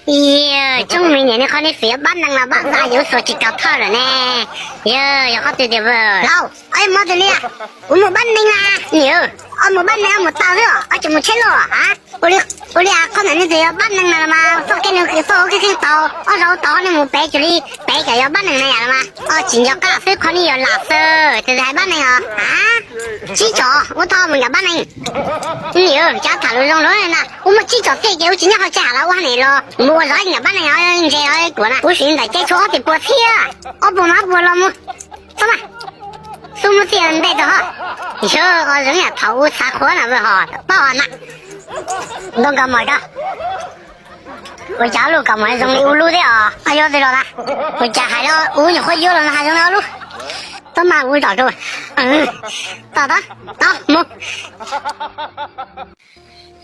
哟，中明年的看你肥板凳了，把啥有所去搞套了呢？哟，好对对不？老，哎妈的你啊，我没板凳啊！哟，我没板凳，我没刀了，我怎么切了啊？我俩可能你就要板凳了吗？说给你刀，我说刀你没背着你背着要板凳那样了吗？哦，今朝搞所以看你要拿手，这是还板凳啊？啊？记着，我他们要板凳。哟，家塔路上路人呐，我们记着这个，我今天好假了，我喊你了，我让人家板凳要人家要过呢，不许你在这车的过车，我不嘛不了么？怎么？什么这样带着哈？哟，我人家头擦破了不哈？不好呢。弄干嘛的？我家路干嘛扔的路的啊？哎呦对了啦，我家还要我就会有了还扔了路，都满屋找着，打么？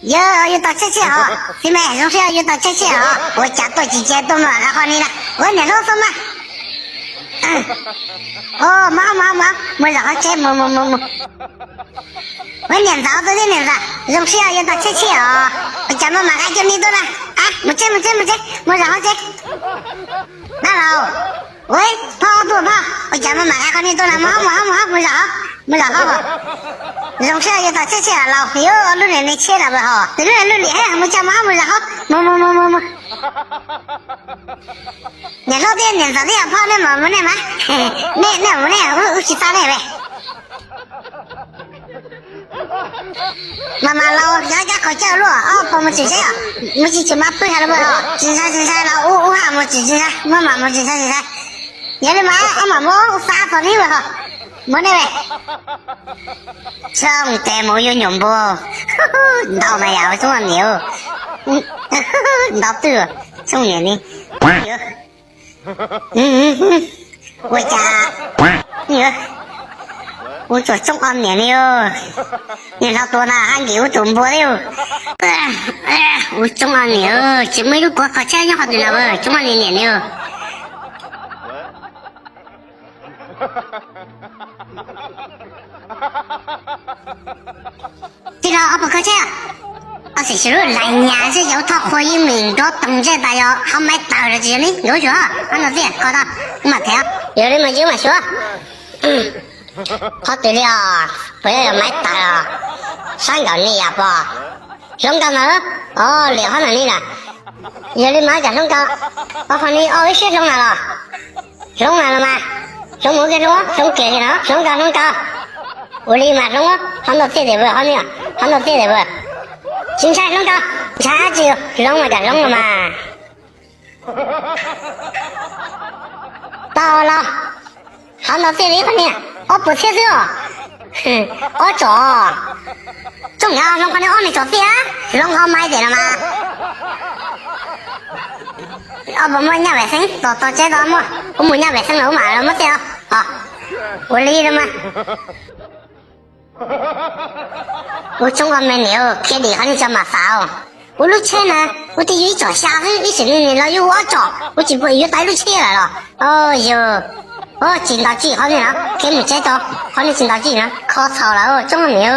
又到这啊！弟妹，总是要又到这啊！我家多几件多嘛，还好你了，我年头什么？哦，妈，我让他这么。我年早都在年早，总是要到这啊！我家妈还叫你多了啊！没这，我让他这。那老，喂，跑，我家妈还叫你多了，妈，我让好。总是要到这啊！老，哟，路人的切了不好，路人厉害，我家妈我让好，么。年老的年早的要跑的嘛，那我去打来呗。妈妈老人家考教路啊，帮我进山啊，我去妈背下来不好，进山了，我还没进山，我妈没进山，你的妈，我妈我撒放你了哈，没得呗，从来没有用不，闹没有，中牛，闹对，中年的，我家，我做中安年的哟，你老多呢，还牛中波的哟，我中安牛，怎么有国考这样好的了不？中安年的哟。对了，我不考这样。我是说来年是有他可以明着等着大家好买到了这里，有说按照这样搞到没听，有的没就没说，好对了，不要买大了，上高你呀不？上高了？哦，厉害了你了，有的买家上高，我看你2位学上来了，上来了吗？上我给上，上给你了，上高，我立马上我，看到这里不？好你，看到这里不？青菜上高，菜就扔了嘛，到了，看到这里看你，我不接受，我中要让看你按你做事啊，扔好买点了吗？我不没拿卫生，到这到我没拿卫生了，我买了没得啊？我理了吗？我中国没牛，给你看你叫嘛啥？我录车呢，我得有一找下子，一些人了有我找，我就不又带路车来了。哦哟，进到几好你了，给你这到，好你进到几了，考操了哦，中国牛。